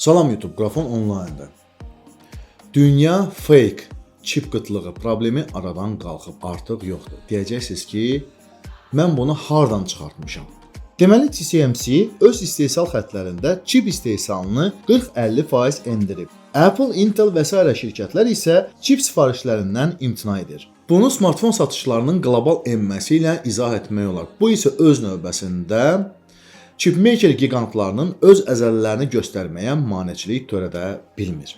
Salam YouTube, Qrafon online'da. Dünya fake çip qıtlığı problemi aradan qalxıb artıq yoxdur. Deyəcəksiniz ki, mən bunu hardan çıxartmışam? Deməli TSMC öz istehsal xətlərində çip istehsalını 40-50% endirib. Apple, Intel və s. şirkətlər isə çip sifarişlərindən imtina edir. Bunu smartfon satışlarının qlobal enməsi ilə izah etmək olar. Bu isə öz növbəsində chipmaker gigantlarının öz əzələlərini göstərməyə maneçilik törədə bilmir.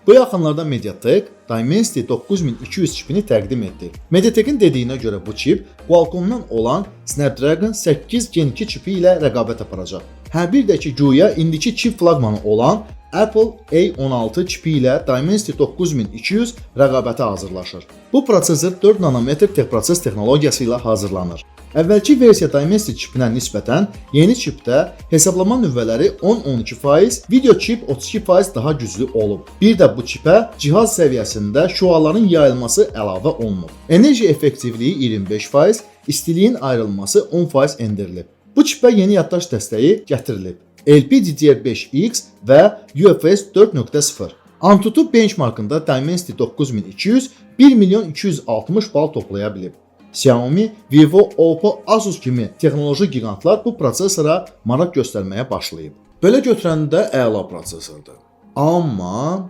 Bu yaxınlarda Mediatek Dimensity 9200 çipini təqdim etdi. Mediatek'in dediyinə görə bu çip Qualcomm'dan olan Snapdragon 8 Gen 2 çipi ilə rəqabət aparacaq. Bir də ki, güya indiki çip flaqmanı olan Apple A16 çipi ilə Dimensity 9200 rəqabətə hazırlaşır. Bu prosesor 4 nanometr proses texnologiyası ilə hazırlanır. Əvvəlki versiya Dimensity çipinə nisbətən yeni çipdə hesablama nüvələri 10-12%, video çip 32% daha güclü olub. Bir də bu çipə cihaz səviyyəsində şüaların yayılması əlavə olunub. Enerji effektivliyi 25%, istiliyin ayrılması 10% endirilib. Bu çipə yeni yaddaş dəstəyi gətirilib. LPDDR5X və UFS 4.0. Antutu benchmarkında Dimensity 9200 1.260.000 bal toplaya bilib. Xiaomi, Vivo, Oppo, Asus kimi texnoloji gigantlar bu prosesora maraq göstərməyə başlayıb. Belə götürəndə əla prosesordur. Amma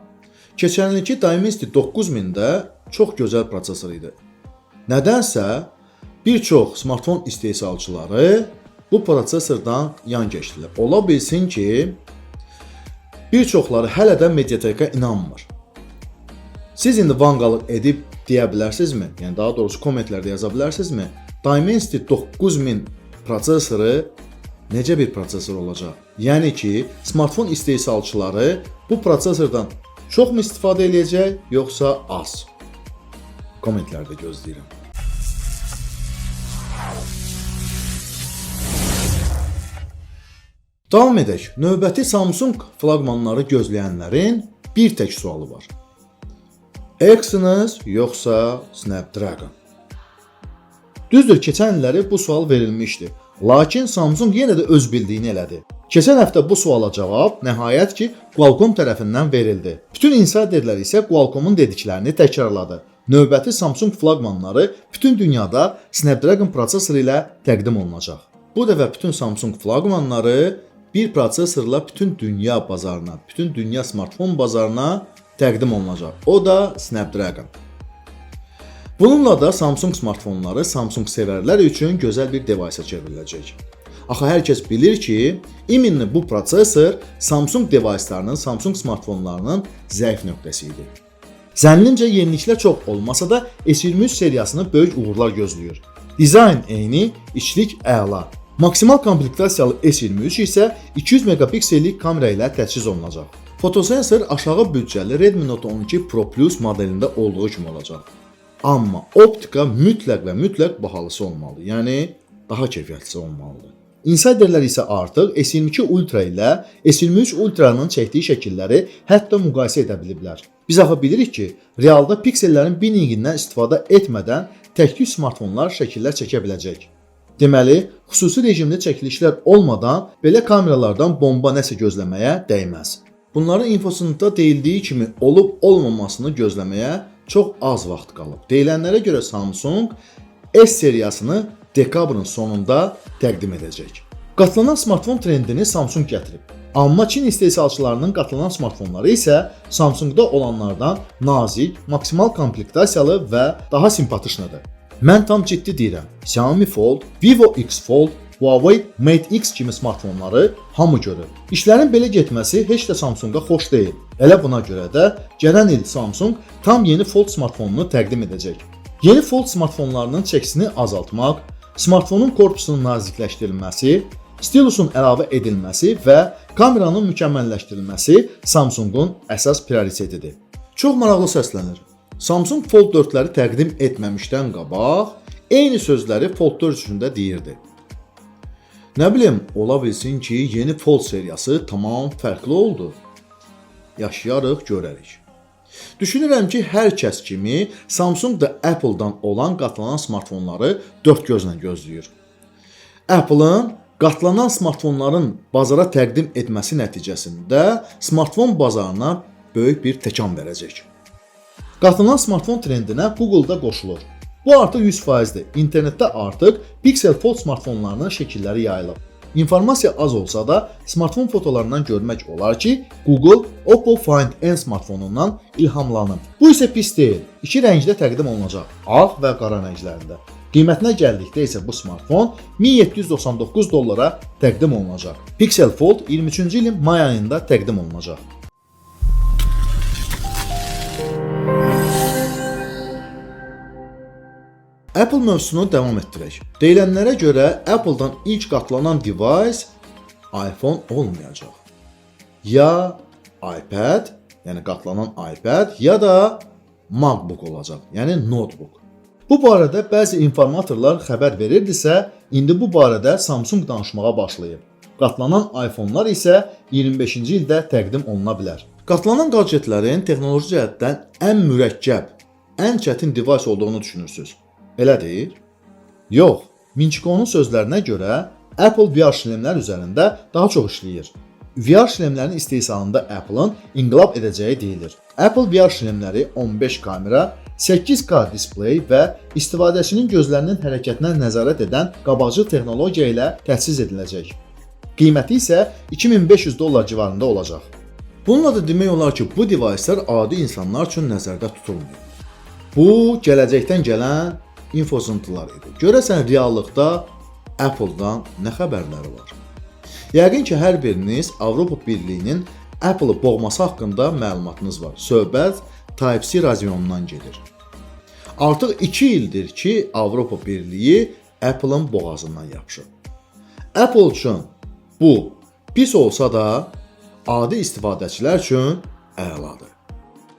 keçən ilki Dimensity 9000-də çox gözəl prosesor idi. Nədənsə bir çox smartfon istehsalçıları bu prosesordan yan keçdilər. Ola bilsin ki, bir çoxları hələ də Mediatek'ə inanmır. Siz indi vanqalıq edib deyə bilərsinizmi? Yəni daha doğrusu kommentlərdə yaza bilərsinizmi? Dimensity 9000 prosesoru necə bir prosesor olacaq? Yəni ki, smartfon istehsalçıları bu prosesordan çoxmu istifadə edəcək, yoxsa az? Kommentlərdə gözləyirəm. Davam edək. Növbəti Samsung flaqmanları gözləyənlərin bir tək sualı var. Exynos yoxsa Snapdragon? Düzdür, keçən illəri bu sual verilmişdi. Lakin Samsung yenə də öz bildiyini elədi. Keçən həftə bu suala cavab nəhayət ki, Qualcomm tərəfindən verildi. Bütün insiderlər isə Qualcomm'un dediklərini təkrarladı. Növbəti Samsung flaqmanları bütün dünyada Snapdragon prosesoru ilə təqdim olunacaq. Bu dəfə bütün Samsung flaqmanları bir prosesorla bütün dünya bazarına, bütün dünya smartfon bazarına təqdim olunacaq. O da Snapdragon. Bununla da Samsung smartfonları Samsung sevərlər üçün gözəl bir devaysa çevriləcək. Axı hər kəs bilir ki, iminli bu prosesor Samsung devayslarının, Samsung smartfonlarının zəif nöqtəsi idi. Zənnimcə yeniliklər çox olmasa da S23 seriyasını böyük uğurlar gözləyir. Dizayn eyni, içlik əla. Maksimal komplektasiyalı S23 isə 200 megapiksellik kamera ilə təchiz olunacaq. Fotosensor aşağı büdcəli Redmi Note 12 Pro Plus modelində olduğu kimi olacaq. Amma optika mütləq və mütləq bahalısı olmalı, yəni daha keyfiyyətlisi olmalıdır. Insiderlər isə artıq S22 Ultra ilə S23 Ultra'nın çəkdiyi şəkilləri hətta müqayisə edə biliblər. Biz axı bilirik ki, realda piksellərin binningindən istifadə etmədən tək smartfonlar şəkillər çəkə biləcək. Deməli, xüsusi rejimli çəkilişlər olmadan belə kameralardan bomba nəsə gözləməyə dəyməz. Bunların infosunda deyildiyi kimi olub-olmamasını gözləməyə çox az vaxt qalıb. Deyilənlərə görə Samsung S seriyasını dekabrın sonunda təqdim edəcək. Qatlanan smartfon trendini Samsung gətirib. Amma Çin istehsalçılarının qatlanan smartfonları isə Samsungda olanlardan nazik, maksimal komplektasiyalı və daha simpatişnadır. Mən tam ciddi deyirəm. Xiaomi Fold, Vivo X Fold, Huawei Mate X kimi smartfonları hamı görür. İşlərin belə getməsi heç də Samsunga xoş deyil. Elə buna görə də gələn il Samsung tam yeni Fold smartfonunu təqdim edəcək. Yeni Fold smartfonlarının çəkisini azaltmaq, smartfonun korpusunun nazikləşdirilməsi, stilusun əlavə edilməsi və kameranın mükəmməlləşdirilməsi Samsungun əsas prioritetidir. Çox maraqlı səslənir. Samsung Fold 4-ləri təqdim etməmişdən qabaq eyni sözləri Fold 4 üçün də deyirdi. Nə bilim, ola bilsin ki, yeni Fold seriyası tamam fərqli oldu. Yaşayarıq, görərik. Düşünürəm ki, hər kəs kimi Samsung da Apple-dan olan qatlanan smartfonları dörd gözlə gözləyir. Apple-ın Qatlanan smartfonların bazara təqdim etməsi nəticəsində smartfon bazarına böyük bir təkan verəcək. Qatlanan smartfon trendinə Google-da qoşulur. Bu artıq 100%dir. İnternetdə artıq Pixel Fold smartfonlarının şəkilləri yayılıb. İnformasiya az olsa da smartfon fotolarından görmək olar ki, Google Oppo Find N smartfonundan ilhamlanıb. Bu isə pis deyil. İki rəngdə təqdim olunacaq, ağ və qara rənglərində. Qiymətinə gəldikdə isə bu smartfon $1799 təqdim olunacaq. Pixel Fold 23-cü ilin may ayında təqdim olunacaq. Apple mövzusunu davam etdirək. Deyilənlərə görə Apple-dan ilk qatlanan device iPhone olmayacaq. Ya iPad, yəni qatlanan iPad, ya da MacBook olacaq, yəni notebook. Bu barədə bəzi informatorlar xəbər verirdisə, indi bu barədə Samsung danışmağa başlayıb. Qatlanan iPhone-lar isə 25-ci ildə təqdim oluna bilər. Qatlanan gadjetlərin texnoloji cəhətdən ən mürəkkəb, ən çətin device olduğunu düşünürsünüz. Elədir? Yox, Minchiko'nun sözlərinə görə Apple VR şlemlər üzərində daha çox işləyir. VR şlemlərin istehsalında Apple'ın inqilab edəcəyi deyilir. Apple VR şlemləri 15 kamera, 8K displey və istifadəçinin gözlərinin hərəkətinə nəzarət edən qabaqcıl texnologiya ilə təchiz ediləcək. Qiyməti isə $2500 civarında olacaq. Bununla da demək olar ki, bu device'lar adi insanlar üçün nəzərdə tutulmuyor. Bu, gələcəkdən gələn infosuntular idi. Görəsən reallıqda Apple-dan nə xəbərləri var? Yəqin ki, hər biriniz Avropa Birliyinin Apple-ı boğması haqqında məlumatınız var. Söhbət Type-C razyonundan gedir. Artıq 2 ildir ki, Avropa Birliyi Apple-ın boğazından yapışır. Apple üçün bu pis olsa da adi istifadəçilər üçün əladır.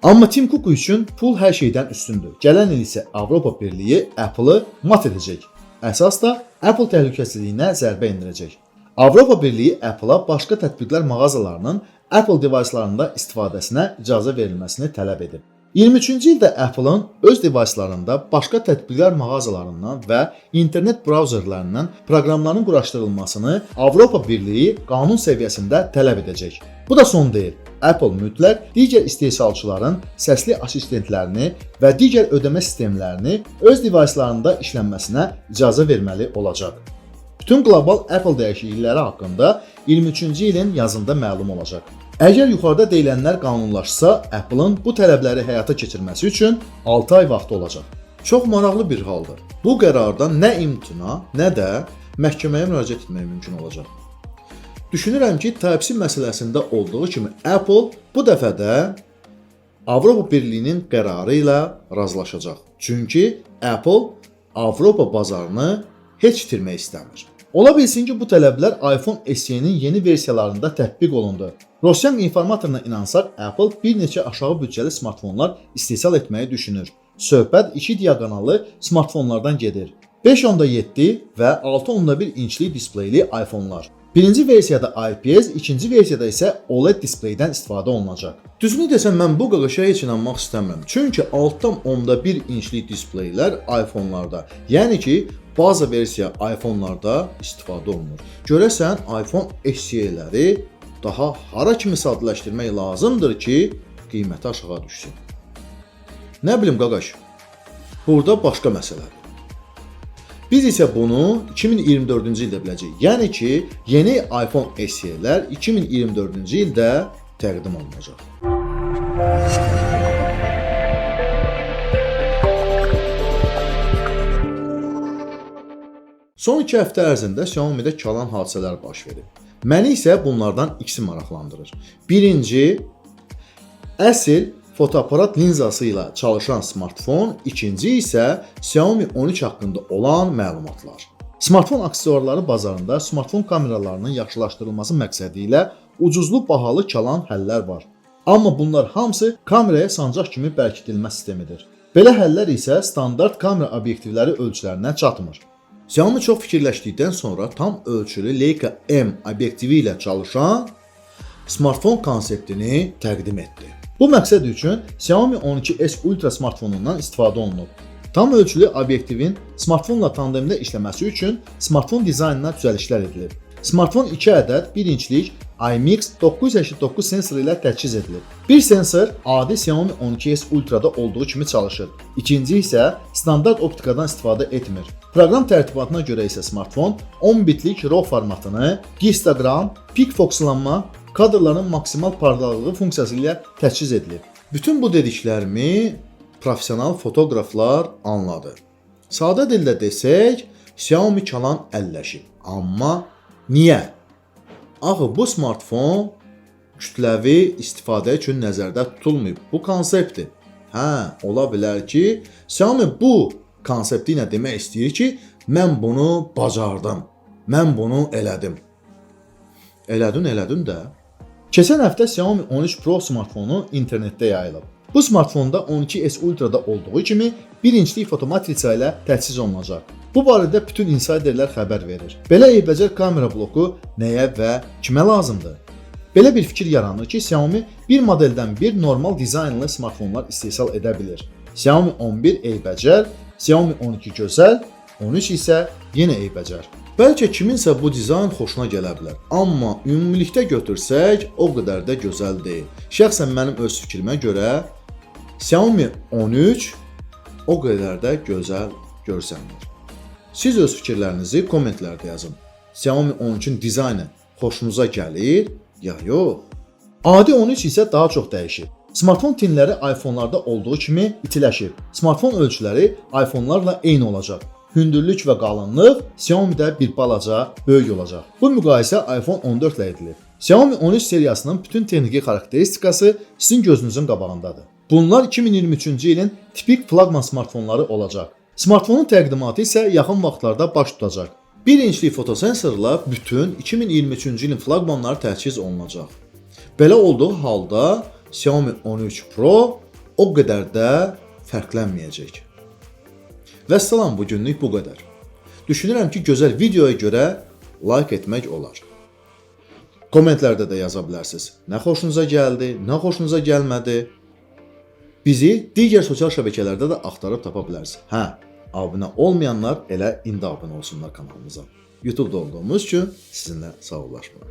Amma Tim Cook üçün pul hər şeydən üstündür. Gələn il isə Avropa Birliyi Apple-ı mat edəcək. Əsas da Apple təhlükəsizliyinə zərbə endirəcək. Avropa Birliyi Apple-a başqa tətbiqlər mağazalarının Apple devicelarında istifadəsinə icazə verilməsini tələb edib. 23-cü ildə Apple-ın öz devicelarında başqa tətbiqlər mağazalarından və internet brauzerlərindən proqramların quraşdırılmasını Avropa Birliyi qanun səviyyəsində tələb edəcək. Bu da son deyil. Apple mütləq digər istehsalçıların səsli assistentlərini və digər ödəmə sistemlərini öz devicelarında işlənməsinə icazə verməli olacaq. Bütün qlobal Apple dəyişiklikləri haqqında 23-cü ilin yazında məlum olacaq. Əgər yuxarıda deyilənlər qanunlaşsa, Apple-ın bu tələbləri həyata keçirməsi üçün 6 ay vaxtı olacaq. Çox maraqlı bir haldır. Bu qərardan nə imtina, nə də məhkəməyə müraciət etmək mümkün olacaq. Düşünürəm ki, Type-C məsələsində olduğu kimi Apple bu dəfə də Avropa Birliyinin qərarı ilə razılaşacaq. Çünki Apple Avropa bazarını heç itirmək istəmir. Ola bilsin ki, bu tələblər iPhone SE-nin yeni versiyalarında tətbiq olundu. Rosyan informatoruna inansaq, Apple bir neçə aşağı büdcəli smartfonlar istehsal etməyi düşünür. Söhbət 2 diaqonalı smartfonlardan gedir. 5.7 və 6.1 inçli displeyli iPhone-lar. Birinci versiyada IPS, ikinci versiyada isə OLED displeydən istifadə olunacaq. Düzünü desəm, mən bu qaqaşaya heç inanmaq istəmirəm. Çünki 6.1 inçli displeylər iPhone-larda, yəni ki, baza versiya iPhone-larda istifadə olunur. Görəsən, iPhone SE-ləri daha hara kimi sadələşdirmək lazımdır ki, qiyməti aşağı düşsün. Nə bilim qaqaş, burada başqa məsələdir. Biz isə bunu 2024-cü ildə biləcəyik. Yəni ki, yeni iPhone SE-lər 2024-cü ildə təqdim olunacaq. Son 2 həftə ərzində Xiaomi-də kalan hadisələr baş verib. Məni isə bunlardan ikisi maraqlandırır. Birinci, əsl fotoaparat linzası ilə çalışan smartfon, ikinci isə Xiaomi 13 haqqında olan məlumatlar. Smartfon aksesuarları bazarında smartfon kameralarının yaxşılaşdırılması məqsədi ilə ucuzlu bahalı kalan həllər var. Amma bunlar hamısı kameraya sancaq kimi bərkidilmə sistemidir. Belə həllər isə standart kamera obyektivləri ölçülərinə çatmır. Xiaomi çox fikirləşdikdən sonra tam ölçülü Leica M obyektivi ilə çalışan smartfon konseptini təqdim etdi. Bu məqsəd üçün Xiaomi 12S Ultra smartfonundan istifadə olunub. Tam ölçülü obyektivin smartfonla tandemdə işləməsi üçün smartfon dizaynına düzəlişlər edilib. Smartfon 2 ədəd 1 inçlik IMX 989 sensoru ilə təchiz edilib. Bir sensor adi Xiaomi 12s Ultra-da olduğu kimi çalışır. İkinci isə standart optikadan istifadə etmir. Proqram tərtibatına görə isə smartfon 10 bitlik RAW formatını, histogram, pik fokuslanma, kadrların maksimal parlaqlığı funksiyası ilə təchiz edilib. Bütün bu dediklərimi professional fotoqraflar anladı. Sadə dildə desək, Xiaomi kalan əlləşib. Amma niyə? Axı bu smartfon kütləvi istifadə üçün nəzərdə tutulmayıb. Bu konseptdir. Ola bilər ki, Xiaomi bu konsepti ilə demək istəyir ki, mən bunu bacardım. Mən bunu elədim. Elədin də. Keçən həftə Xiaomi 13 Pro smartfonu internetdə yayılıb. Bu smartfonda 12s Ultra-da olduğu kimi 1 inçlik fotomatriça ilə təchiz olunacaq. Bu barədə bütün insiderlər xəbər verir. Belə eybəcər kamera bloku nəyə və kimə lazımdır? Belə bir fikir yaranır ki, Xiaomi bir modeldən bir normal dizaynlı smartfonlar istehsal edə bilir. Xiaomi 11 eybəcər, Xiaomi 12 gözəl, 13 isə yenə eybəcər. Bəlkə kiminsə bu dizayn xoşuna gələ bilər, amma ümumilikdə götürsək o qədər də gözəl deyil. Şəxsən mənim öz fikrimə görə Xiaomi 13 o qədər də gözəl görsənmir. Siz öz fikirlərinizi kommentlərdə yazın. Xiaomi 13-ün dizaynı xoşunuza gəlir ya yox? Adi 13 isə daha çox dəyişir. Smartfon tinləri iPhone-larda olduğu kimi itiləşir. Smartfon ölçüləri iPhone-larla eyni olacaq. Hündürlük və qalınlıq Xiaomi-də bir balaca böyük olacaq. Bu müqayisə iPhone 14 ilə edilir. Xiaomi 13 seriyasının bütün texniki xarakteristikası sizin gözünüzün qabağındadır. Bunlar 2023-cü ilin tipik flaqman smartfonları olacaq. Smartfonun təqdimatı isə yaxın vaxtlarda baş tutacaq. 1 inçlik fotosensorla bütün 2023-cü ilin flaqmanları təchiz olunacaq. Belə olduğu halda Xiaomi 13 Pro o qədər də fərqlənməyəcək. Vəssalam, bu günlük bu qədər. Düşünürəm ki, gözəl videoya görə like etmək olar. Kommentlərdə də yaza bilərsiniz. Nə xoşunuza gəldi, nə xoşunuza gəlmədi. Bizi digər sosial şəbəkələrdə də axtarıb tapa bilərsiniz. Abunə olmayanlar elə indi abunə olsunlar kanalımıza. YouTube-da olduğumuz üçün sizinlə sağollaşma.